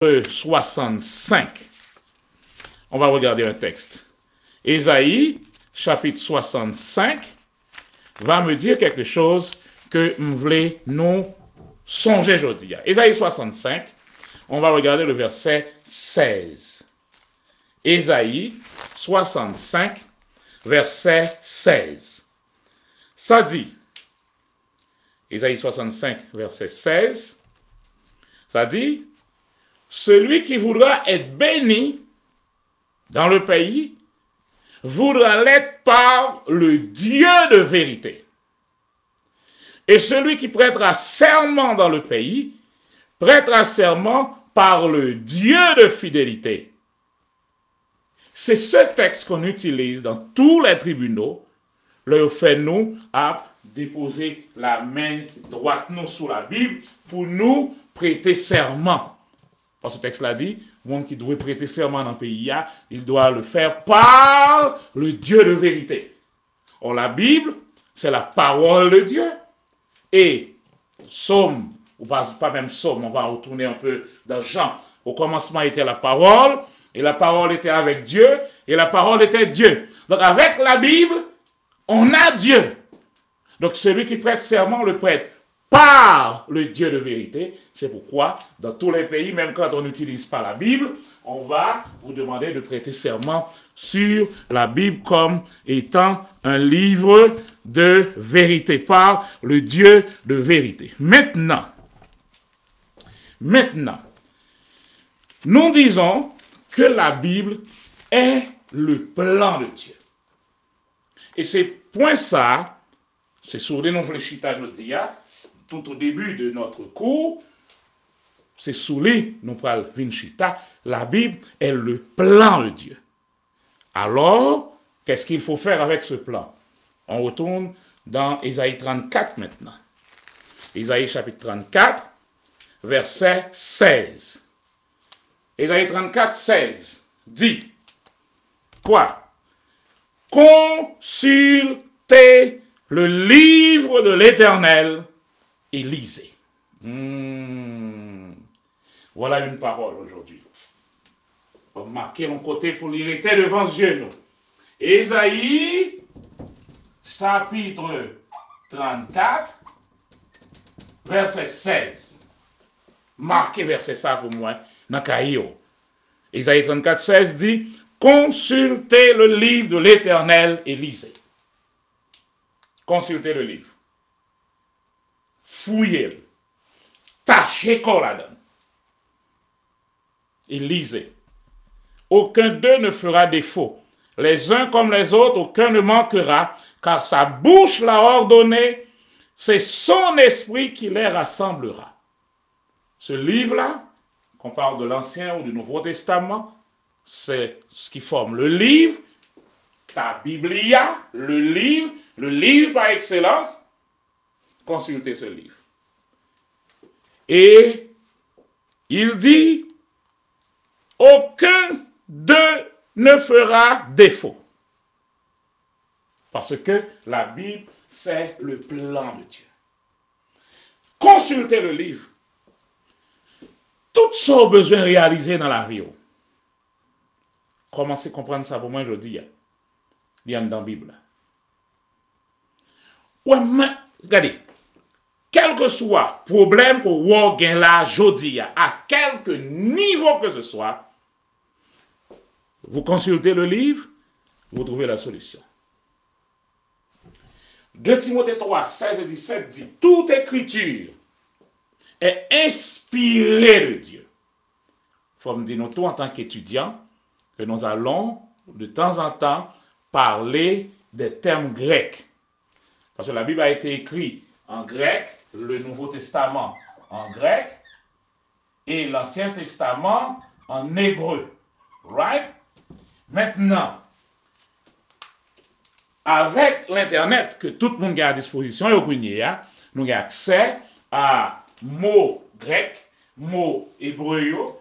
65. On va regarder un texte. Ésaïe, chapitre 65, va me dire quelque chose que nous voulons nous songer aujourd'hui. Ésaïe 65, on va regarder le verset 16. Ésaïe 65, verset 16. Ça dit, Ésaïe 65, verset 16, ça dit, celui qui voudra être béni dans le pays voudra l'être par le Dieu de vérité. Et celui qui prêtera serment dans le pays prêtera serment par le Dieu de fidélité. C'est ce texte qu'on utilise dans tous les tribunaux, le fait nous à déposer la main droite nous sur la Bible pour nous prêter serment. Parce que ce texte l'a dit, le monde qui doit prêter serment dans le pays, il doit le faire par le Dieu de vérité. Or, la Bible, c'est la parole de Dieu. Et Psaume, ou pas même Psaume, on va retourner un peu dans Jean. Au commencement était la parole, et la parole était avec Dieu, et la parole était Dieu. Donc, avec la Bible, on a Dieu. Donc, celui qui prête serment le prête par le Dieu de vérité. C'est pourquoi, dans tous les pays, même quand on n'utilise pas la Bible, on va vous demander de prêter serment sur la Bible comme étant un livre de vérité, par le Dieu de vérité. Maintenant, nous disons que la Bible est le plan de Dieu. Et c'est point ça, c'est sur les non-fléchitas, je dis, tout au début de notre cours, c'est sous les non-fléchitas, la Bible est le plan de Dieu. Alors, qu'est-ce qu'il faut faire avec ce plan? On retourne dans Ésaïe 34 maintenant. Ésaïe chapitre 34, verset 16. Ésaïe 34, 16 dit quoi? Consultez le livre de l'Éternel et lisez. Voilà une parole aujourd'hui. On va marquer mon côté pour l'irriter devant Dieu. Nous. Ésaïe, chapitre 34, verset 16. Marquez verset ça pour moi dans Caillou. Ésaïe 34, 16 dit, consultez le livre de l'Éternel et lisez. Consultez le livre. Fouillez-le. Tâchez qu'on la donne. Et lisez. Aucun d'eux ne fera défaut. Les uns comme les autres, aucun ne manquera, car sa bouche l'a ordonné, c'est son esprit qui les rassemblera. Ce livre-là, qu'on parle de l'Ancien ou du Nouveau Testament, c'est ce qui forme le livre, ta Biblia, le livre par excellence. Consultez ce livre. Et il dit, aucun d'eux ne fera défaut. Parce que la Bible, c'est le plan de Dieu. Consultez le livre. Tout ça a besoin de réaliser dans la vie. Commencez à comprendre ça pour moi, je dis. Il y a dans la Bible. Ouais, mais, regardez. Quel que soit le problème que vous avez là, aujourd'hui, à quelque niveau que ce soit, vous consultez le livre, vous trouvez la solution. 2 Timothée 3, 16 et 17 dit, toute écriture est inspirée de Dieu. Il faut me dire, nous tous, en tant qu'étudiants, que nous allons de temps en temps parler des termes grecs. Parce que la Bible a été écrite en grec, le Nouveau Testament en grec et l'Ancien Testament en hébreu. Right? Maintenant, avec l'Internet que tout le monde a à disposition, nous avons accès à mots grecs, mots hébreux.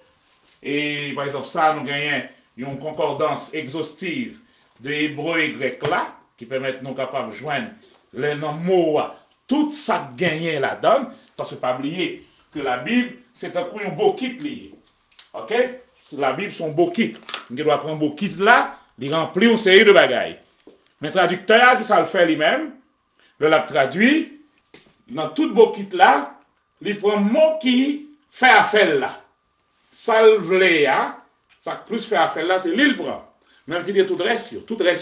Et par exemple, ça, nous avons une concordance exhaustive de hébreu et grec là, qui permet nous capables de joindre les mots, tout ça gagné là-dedans, parce que pas oublier que la Bible, c'est un coup un beau kit lié. Ok? La Bible, son beau kit. On doit prendre un beau kit là, il remplit une série de bagailles. Mais le traducteur, qui ça le fait lui-même, le l'a traduit, dans tout beau kit là, il prend un mot qui fait affaire là. Salve hein? Ça plus fait affaire là, c'est l'île prend. Même qui dit tout reste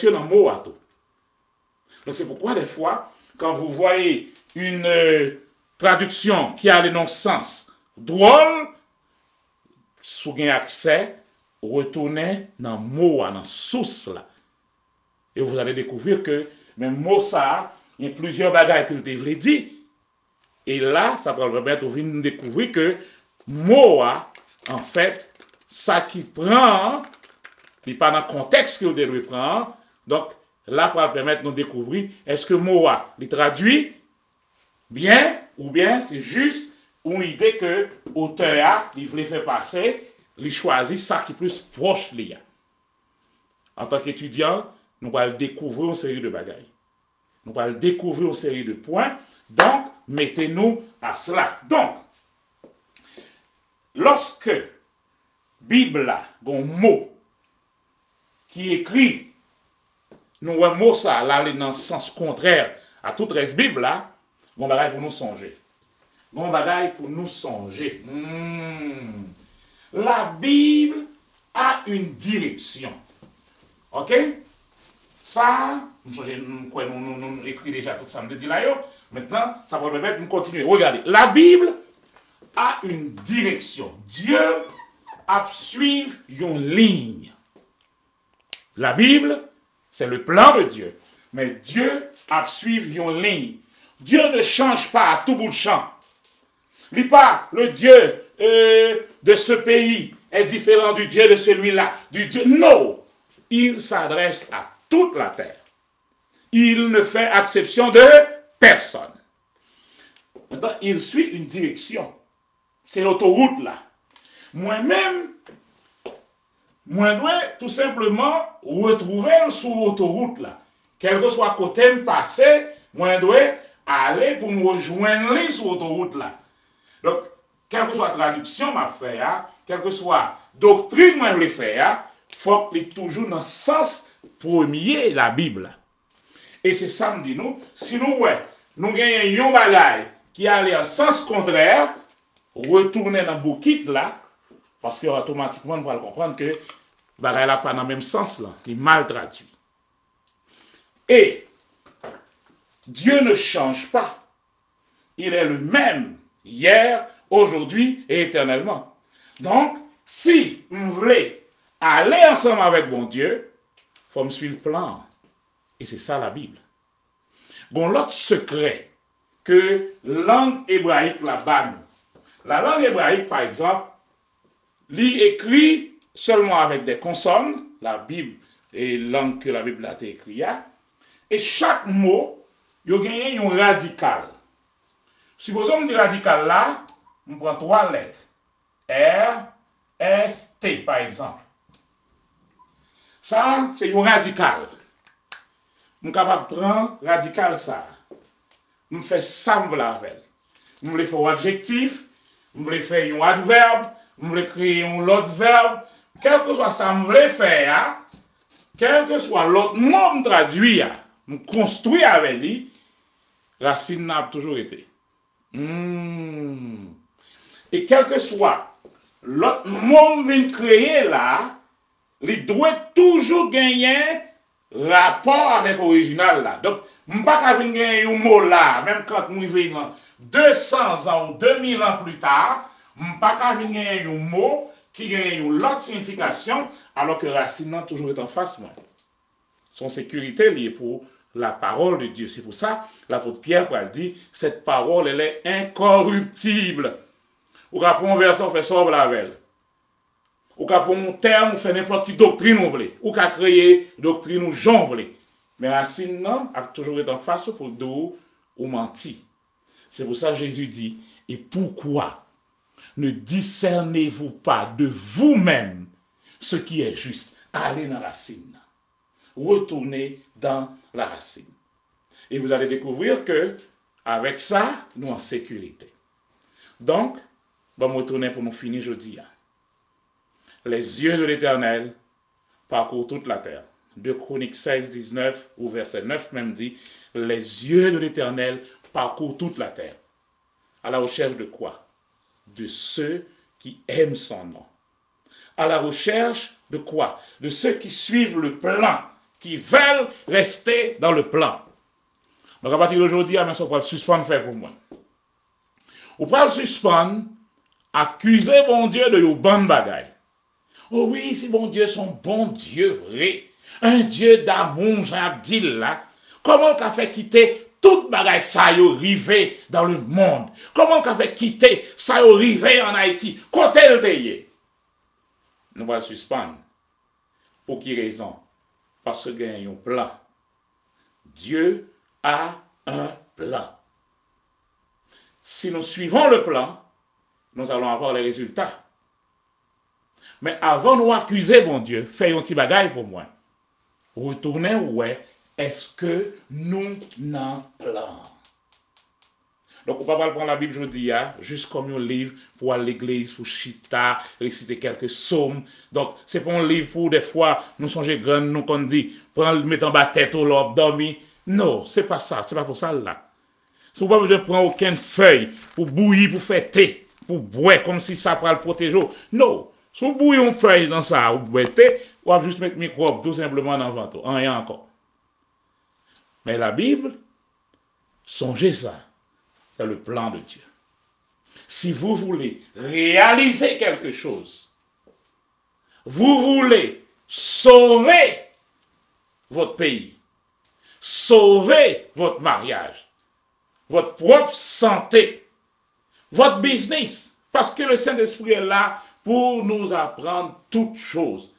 dans le mot à tout. Donc c'est pourquoi des fois, quand vous voyez une traduction qui a le non-sens drôle, si vous avez accès, retournez dans le mot, dans la source là. Et vous allez découvrir que même mot ça, il y a plusieurs bagages que je devrais dire. Et là, ça va permettre de découvrir que mot, en fait, ça qui prend, puis pas dans le contexte qu'il doit prendre. Donc, là, ça va permettre de nous découvrir est-ce que mot, il traduit bien, ou bien c'est juste une idée que l'auteur, il voulait faire passer, il choisit ça qui est plus proche de lui. En tant qu'étudiant, nous allons découvrir une série de bagailles. Nous allons découvrir une série de points. Donc, mettez-nous à cela. Donc, lorsque Bible a un mot qui écrit, nous un mot ça, là, dans le sens contraire à toute reste Bible là, bon bagaille pour nous songer. Bon bagaille pour nous songer. La Bible a une direction. Ok? Ça, nous écrit déjà tout ça, dit là. Maintenant, ça va permettre de continuer. Regardez, la Bible a une direction. Dieu a suivi une ligne. La Bible, c'est le plan de Dieu. Mais Dieu a suivi une ligne. Dieu ne change pas à tout bout de champ. Il n'est pas le Dieu de ce pays est différent du Dieu de celui-là. Du Dieu. Non. Il s'adresse à toute la terre. Il ne fait exception de personne. Maintenant, il suit une direction. C'est l'autoroute là. Moi-même, moi dois tout simplement retrouver sur l'autoroute là. Quel que soit côté me passer, moi dois aller pour me rejoindre sur l'autoroute là. Donc, quelle que soit la traduction m'a fait, quelle que soit doctrine moi je faire, il faut qu'il est toujours dans le sens premier la Bible. Et c'est ça me dit nous, si nous gagnons un bagage qui allait en sens contraire, retourner dans le bouquet là, parce que automatiquement on va comprendre que le bagage là pas dans le même sens là, il est mal traduit. Et Dieu ne change pas. Il est le même hier, aujourd'hui et éternellement. Donc, si vous voulez aller ensemble avec bon Dieu, il faut me suivre le plan. Et c'est ça la Bible. Bon, l'autre secret que langue hébraïque là-bas, la langue hébraïque, par exemple, l'écrit seulement avec des consonnes, la Bible et langue que la Bible a été écrite, et chaque mot, il y a un radical. Supposons que je dis radical là, on prend 3 lettres. R, S, T, par exemple. Ça, c'est un radical. Je suis capable de prendre radical ça. Je fais ça avec. Je voulais faire un adjectif, je voulais faire un adverbe, je voulais créer un autre verbe. Quel que soit ça, je voulais faire, quel que soit l'autre mot traduit, je construis avec lui, racine n'a toujours été. Et quel que soit l'autre mot que je créer là, il doit toujours gagner rapport avec l'original là. Donc, je ne peux pas gagner un mot là, même quand nous vivons 200 ans ou 2000 ans plus tard, je ne peux pas gagner un mot qui gagne une autre signification, alors que racine a toujours été en face. Son sécurité liée pour la parole de Dieu. C'est pour ça l'apôtre Pierre dit cette parole elle est incorruptible. Ou qu'à prendre un verset, on fait ça avec elle. Ou qu'à prendre un terme, on fait n'importe quelle doctrine on veut. Ou qu'à créer doctrine ou j'en veut. Mais racine non, a toujours été en face pour le dos ou mentir. C'est pour ça que Jésus dit et pourquoi ne discernez-vous pas de vous-même ce qui est juste? Allez dans la racine. Retournez dans la racine. Et vous allez découvrir que avec ça, nous en sécurité. Donc, on va retourner pour nous finir jeudi. Les yeux de l'Éternel parcourent toute la terre. 2 Chroniques 16, 19, ou verset 9 même dit, les yeux de l'Éternel parcourent toute la terre. À la recherche de quoi? De ceux qui aiment son nom. À la recherche de quoi? De ceux qui suivent le plan, qui veulent rester dans le plan. Donc à partir d'aujourd'hui, on va le suspendre faire pour moi. On va le suspendre, accuser bon Dieu de une bonne bagaille. Oh oui, si bon Dieu son bon Dieu vrai, un Dieu d'amour, Jean-Abdil là, comment t'as fait quitter toute bagaille ça yo rivé dans le monde? Comment t'as fait quitter ça yo rivé en Haïti? Côté le teye. Nous allons suspendre. Pour qui raison? Parce qu'il y a un plan. Dieu a un plan. Si nous suivons le plan, nous allons avoir les résultats. Mais avant de nous accuser, bon Dieu, fais un petit bagaille pour moi. Retournez, ouais, est-ce que nous n'en plan? Donc, on va pas prendre la Bible aujourd'hui, juste comme un livre pour aller à l'église, pour chita, réciter quelques psaumes. Donc, c'est pas un livre pour des fois, nous songer grand, nous qu'on dit, prendre, mettre en bas tête au lobe, dormir. Non, c'est pas ça, c'est pas pour ça là. Si vous n'avez pas besoin de prendre aucune feuille pour bouillir, pour faire thé, pour boire, comme si ça pourrait le protéger. Non. Si vous bouillez une feuille dans ça, ou boire thé, vous allez juste mettre microbe tout simplement dans le ventre. Rien encore. Mais la Bible, songez ça. C'est le plan de Dieu. Si vous voulez réaliser quelque chose, vous voulez sauver votre pays, sauver votre mariage, votre propre santé, votre business, parce que le Saint-Esprit est là pour nous apprendre toutes choses.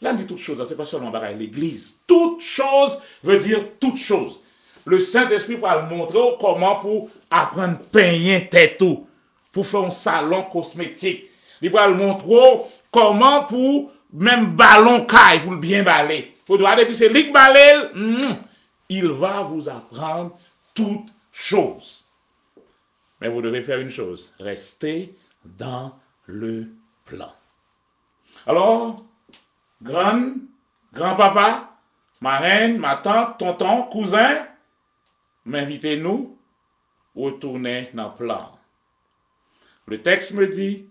Là, on dit toutes choses, c'est pas seulement pareil, l'église. Toutes choses veut dire toutes choses. Le Saint-Esprit va nous montrer comment pour apprendre à peigner tête tout, pour faire un salon cosmétique. Il va nous montrer comment pour même ballon caille pour bien balayer. Pour dire depuis c'est lui qui balaye, il va vous apprendre toutes choses. Mais vous devez faire une chose, rester dans le plan. Alors, grand-papa, ma reine, ma tante, tonton, cousin, m'invitez-nous, retournez dans le plan. Le texte me dit,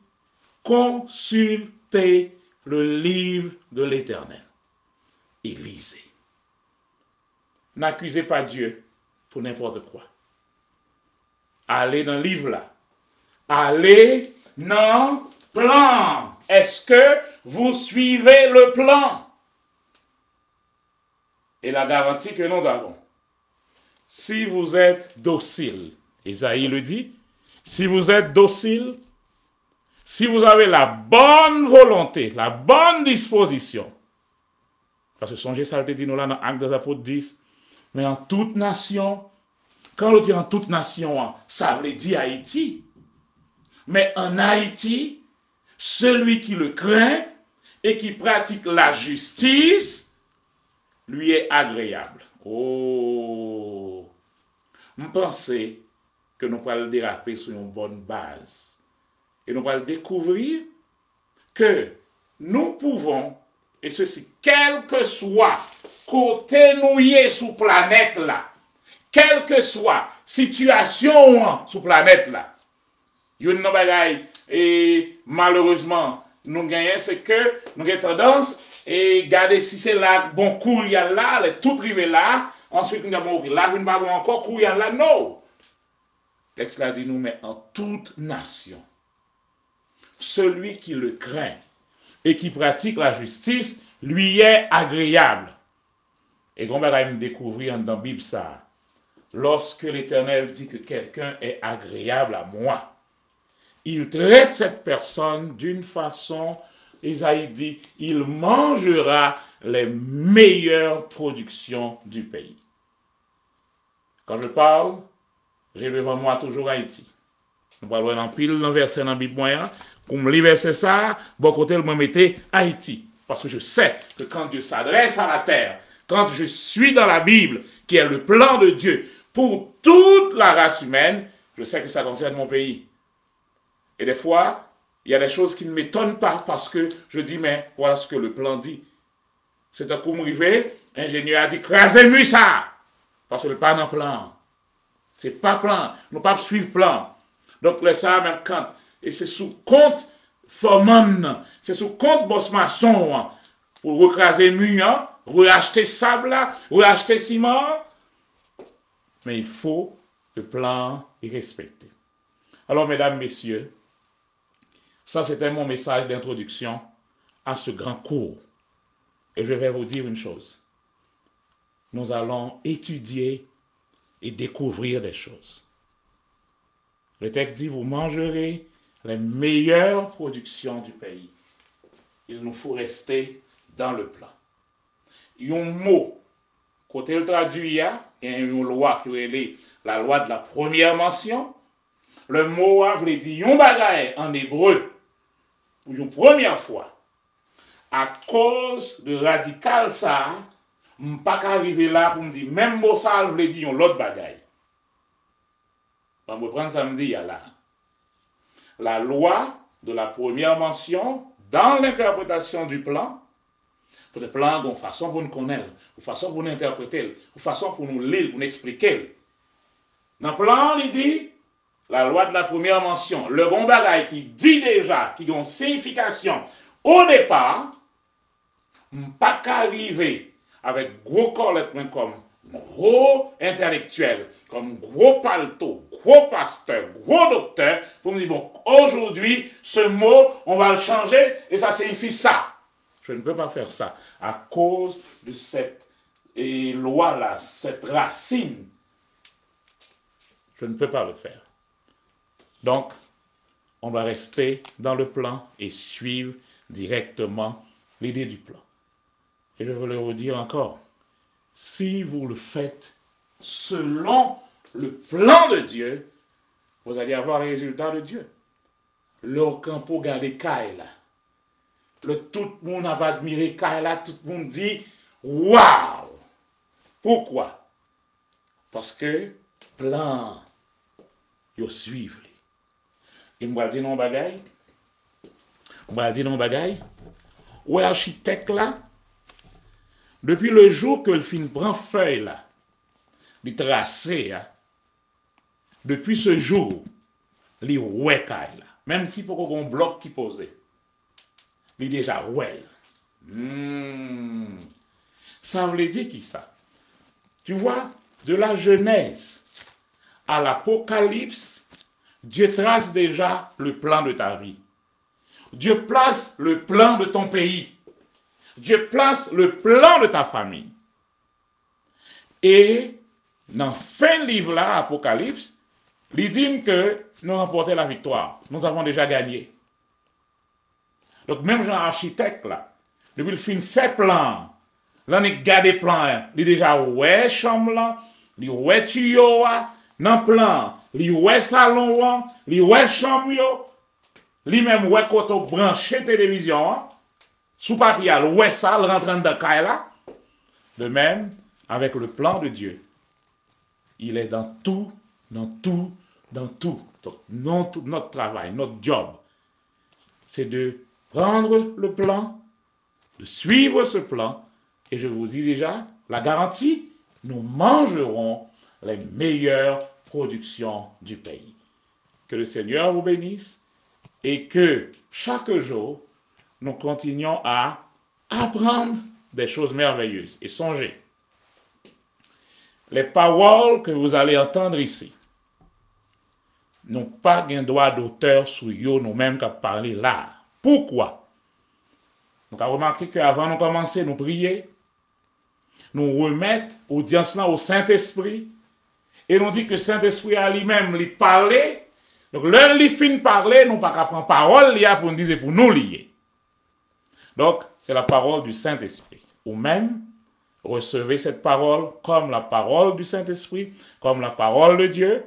consultez le livre de l'Éternel et lisez. N'accusez pas Dieu pour n'importe quoi. Allez dans le livre là. Allez dans le plan. Est-ce que vous suivez le plan? Et la garantie que nous avons, si vous êtes docile, Isaïe le dit, si vous êtes docile, si vous avez la bonne volonté, la bonne disposition, parce que songez, ça a été dit nous là dans Actes des Apôtres 10, mais en toute nation, quand on dit en toute nation, ça veut dire Haïti. Mais en Haïti, celui qui le craint et qui pratique la justice, lui est agréable. Oh! Je pense que nous allons déraper sur une bonne base. Et nous allons découvrir que nous pouvons, et ceci, quel que soit côté nous y est sous planète là, quelle que soit situation sur planète là, il y a une bagaille et malheureusement nous gagnons, c'est que nous avons tendance et garder si c'est là bon cours il y a là, les tout privé là, ensuite nous avons là, nous avons encore cours il y a là, non. Le texte là dit nous mais en toute nation, celui qui le craint et qui pratique la justice lui est agréable. Et on va découvrir dans la Bible ça. Lorsque l'Éternel dit que quelqu'un est agréable à moi, il traite cette personne d'une façon, Isaïe dit, il mangera les meilleures productions du pays. Quand je parle, j'ai devant moi toujours Haïti. Nous parlons en pile dans verset dans la Bible moyen. Pour me lire verset ça, bon côté, je me mettais Haïti. Parce que je sais que quand Dieu s'adresse à la terre, quand je suis dans la Bible, qui est le plan de Dieu pour toute la race humaine, je sais que ça concerne mon pays. Et des fois, Il y a des choses qui ne m'étonnent pas parce que je dis, mais voilà ce que le plan dit. C'est un coup arrivé, l'ingénieur a dit, crasez-moi ça! Parce que le pas dans le plan. C'est pas plan. Nous ne pas suivre plan. Donc, là, ça, même quand, et c'est sous compte Foreman, c'est sous compte boss maçon, pour recraser mur, reacheter sable, reacheter ciment. Mais il faut le plan est respecté. Alors, mesdames, messieurs, ça, c'était mon message d'introduction à ce grand cours. Et je vais vous dire une chose. Nous allons étudier et découvrir des choses. Le texte dit, vous mangerez les meilleures productions du pays. Il nous faut rester dans le plan. Il y a un mot, côté le traduit, il y a une loi qui est la loi de la première mention. Le mot a voulu dire un bagaille en hébreu, pour une première fois. À cause de radical ça, je ne peux pas arriver là pour me dire, même mot ça, je voulais dire l'autre bagaille. On va prendre samedi, là. La loi de la première mention, dans l'interprétation du plan, pour le plan, d'une façon pour nous connaître, une façon pour nous interpréter, une façon pour nous lire, pour nous expliquer. Dans le plan, il dit, la loi de la première mention, le bon bagaille qui dit déjà, qui a une signification au départ, pas qu'arriver avec gros collettement comme gros intellectuel, comme gros palto, gros pasteur, gros docteur, pour me dire, bon, aujourd'hui, ce mot, on va le changer et ça signifie ça. Je ne peux pas faire ça à cause de cette loi-là, cette racine. Je ne peux pas le faire. Donc, on va rester dans le plan et suivre directement l'idée du plan. Et je veux le redire encore, si vous le faites selon le plan de Dieu, vous allez avoir les résultats de Dieu. Le campo gardé Kaila. Tout le monde a admiré Kaila, tout le monde dit waouh! Pourquoi? Parce que plan, vous suivez. Et moi, je dis non bagaille. Ou architecte là, depuis le jour que le film prend feuille là, il tracé, hein, depuis ce jour, il ouais là, même si pour un bloc qui posait, il déjà ouais. Ça veut dire qui ça? Tu vois, de la Genèse à l'Apocalypse, Dieu trace déjà le plan de ta vie. Dieu place le plan de ton pays. Dieu place le plan de ta famille. Et dans fin livre là, Apocalypse, il dit que nous remportons la victoire. Nous avons déjà gagné. Donc même Jean architecte là, depuis le film fait plan, là on est gardé plan, il est déjà ouais chambre là, il ouais tuyau dans plan, il ouais salon, il ouais chambre yo, il même ouais côté branché télévision. Sous papier, ouais ça, le rentrant dans le là. De même, avec le plan de Dieu, il est dans tout. Donc, notre travail, notre job, c'est de prendre le plan, de suivre ce plan, et je vous dis déjà, la garantie, nous mangerons les meilleures productions du pays. Que le Seigneur vous bénisse, et que chaque jour, nous continuons à apprendre des choses merveilleuses. Et songez, les paroles que vous allez entendre ici n'ont pas un droit d'auteur sur nous-mêmes qui parler là. Pourquoi? Nous avons remarqué qu'avant de commencer, nous prier, nous remettre l'audience là au Saint-Esprit, et nous dit que le Saint-Esprit a lui-même lui parler. Donc, l'un lui fin parler, nous pas qu'à prendre parole pour nous dire pour nous lier. Donc, c'est la parole du Saint-Esprit. Ou même, recevez cette parole comme la parole du Saint-Esprit, comme la parole de Dieu,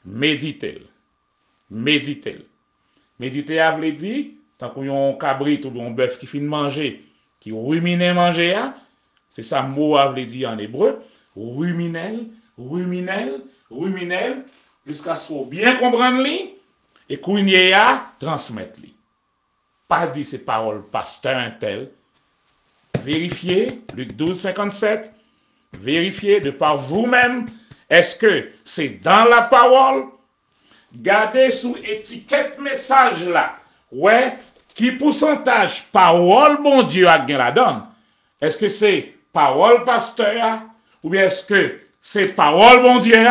méditez-le. Méditez-le. Méditez, a veut dire, tant qu'on y a un cabrit ou un bœuf qui finit de manger, qui rumine manger, c'est ça mot a veut dire en hébreu, ruminel, jusqu'à ce qu'on bien comprendre lui, et qu'on y a transmettre lui. pas dit c'est parole pasteur un tel. Vérifiez, Luc 12, 57. Vérifiez de par vous-même, est-ce que c'est dans la parole? Gardez sous étiquette message là. Ouais, qui pourcentage parole bon Dieu a gagné la donne? Est-ce que c'est parole pasteur ou bien est-ce que c'est parole bon Dieu?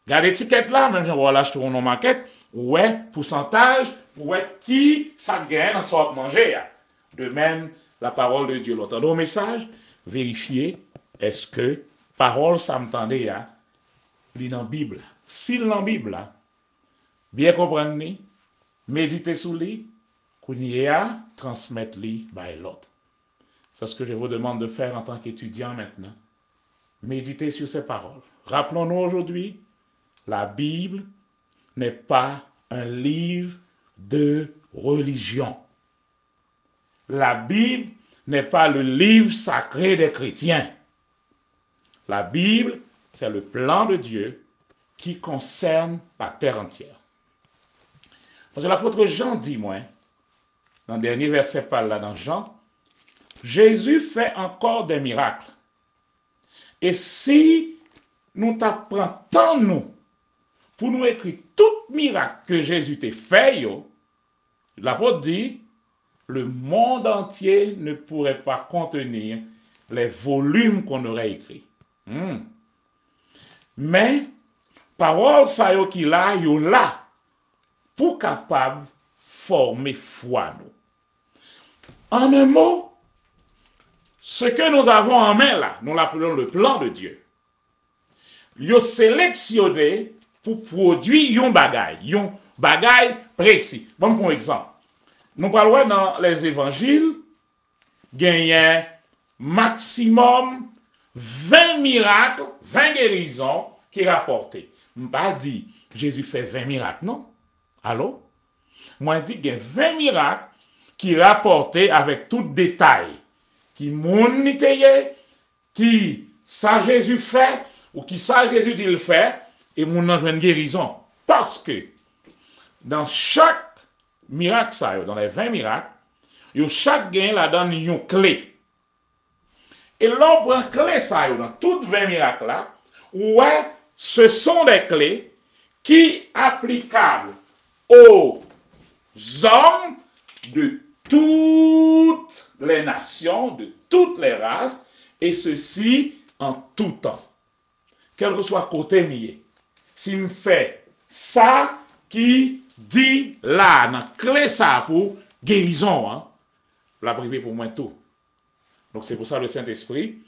Gardez l'étiquette là, même si on va l'acheter au nom maquette. Ouais, pourcentage, ouais, qui ça gagne en soit manger. De même, la parole de Dieu. L'autre au message, vérifiez, est-ce que parole ça m'entendait, il est dans la Bible. S'il est dans la Bible, bien comprendre, méditez sur lui, qu'on y a, transmettre lui by l'autre. C'est ce que je vous demande de faire en tant qu'étudiant maintenant. Méditez sur ces paroles. Rappelons-nous aujourd'hui, la Bible n'est pas un livre de religion. La Bible n'est pas le livre sacré des chrétiens. La Bible, c'est le plan de Dieu qui concerne la terre entière. Parce que l'apôtre Jean dit, moi, dans le dernier verset par là dans Jean, Jésus fait encore des miracles. Et si nous t'apprenons tant nous, pour nous écrire tout miracle que Jésus t'a fait, l'apôtre dit, le monde entier ne pourrait pas contenir les volumes qu'on aurait écrits. Mais, parole ça yo qui là, yo là, pour capable former foi nous. En un mot, ce que nous avons en main là, nous l'appelons le plan de Dieu. Yo sélectionné pour produire un bagay précis. Bon, pour exemple, nous parlons dans les évangiles, gagner maximum 20 miracles, 20 guérisons qui rapportés. Je ne pas dit Jésus fait 20 miracles, non? Allô? Moi, je dis qu'il y a 20 miracles qui rapportés avec tout détail. Qui monitaient, qui ça Jésus fait, ou qui ça Jésus dit le fait, et mon ange une guérison. Parce que dans chaque miracle, ça, dans les 20 miracles, chaque gain la donne une clé. Et l'on prend clé, ça, dans toutes 20 miracles là, ouais, ce sont des clés qui applicables aux hommes de toutes les nations, de toutes les races, et ceci en tout temps. Quel que soit côté mié. Si me fait ça qui dit là, dans clé ça pour guérison, la privée pour moi tout. Donc c'est pour ça que le Saint-Esprit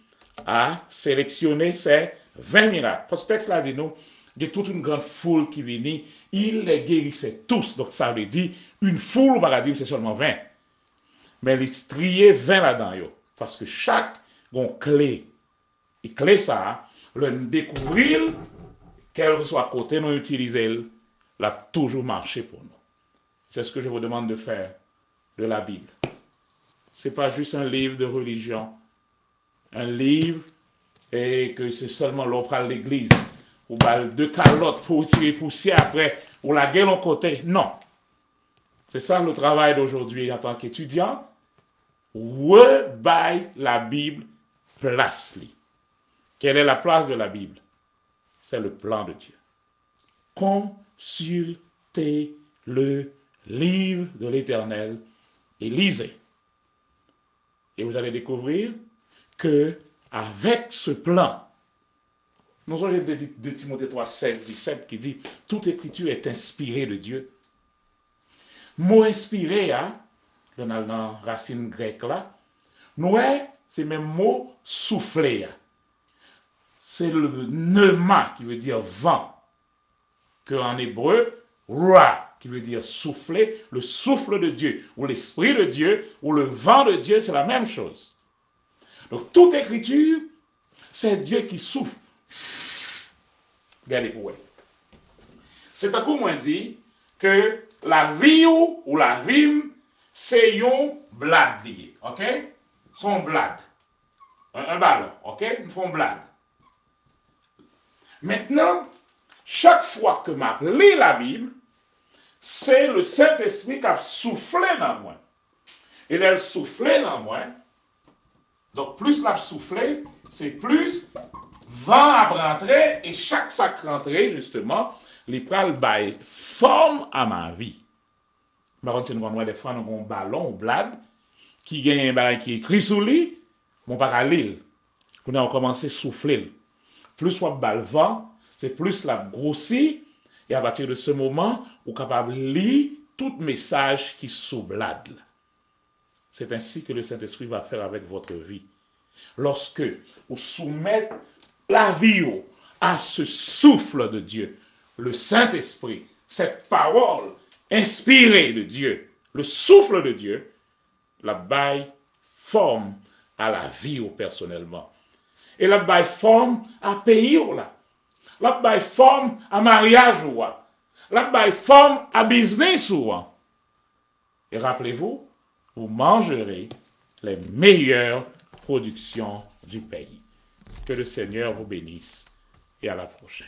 a sélectionné ces 20 miracles. Parce que ce texte-là dit nous, il y a toute une grande foule qui vient, il les guérissait tous. Donc ça veut dire, une foule, on va dire c'est seulement 20. Mais il triait 20 là-dedans, parce que chaque clé, et clé ça, le découvrir, quel que soit côté nous utiliser, l'a toujours marché pour nous. C'est ce que je vous demande de faire de la Bible. Ce n'est pas juste un livre de religion, un livre et que c'est seulement l'on prend l'église, ou deux calottes pour tirer poussière après, ou la gueule en côté. Non. C'est ça le travail d'aujourd'hui en tant qu'étudiant. Rebaille la Bible place. Quelle est la place de la Bible? C'est le plan de Dieu. Consultez le livre de l'Éternel et lisez. Et vous allez découvrir que avec ce plan, nous avons de Timothée 3, 16, 17 qui dit toute écriture est inspirée de Dieu. Mot inspiré, dans la racine grecque là, nous c'est même mot soufflé. C'est le pneuma qui veut dire vent, que en hébreu, ra, qui veut dire souffler, le souffle de Dieu, ou l'esprit de Dieu, ou le vent de Dieu, c'est la même chose. Donc toute écriture, c'est Dieu qui souffle. Regardez pour vous. C'est un coup moins dit que la vie ou la vie, c'est un blade lié, ok? Son blade. Un ballon, ok? Ils font blade. Maintenant, chaque fois que je lis la Bible, c'est le Saint-Esprit qui a soufflé dans moi. Et elle soufflait dans moi. Donc, plus la soufflée, c'est plus vent à rentrer, et chaque sac rentré, justement, les pral bail forme à ma vie. Par contre, si nous avons des fois, nous avons un ballon, un blade, qui gagne un ballon qui est écrit sous lui, mon pas à l'île. Nous avons commencé à souffler. Plus on bat le vent, c'est plus la grossit, et à partir de ce moment, on est capable de lire tout message qui sous blade. C'est ainsi que le Saint-Esprit va faire avec votre vie. Lorsque vous soumettez la vie à ce souffle de Dieu, le Saint-Esprit, cette parole inspirée de Dieu, le souffle de Dieu, la baille forme à la vie personnellement. Et la baille forme à pays là. La baille forme à mariage ou la baille forme à business ou. Et rappelez-vous, vous mangerez les meilleures productions du pays. Que le Seigneur vous bénisse et à la prochaine.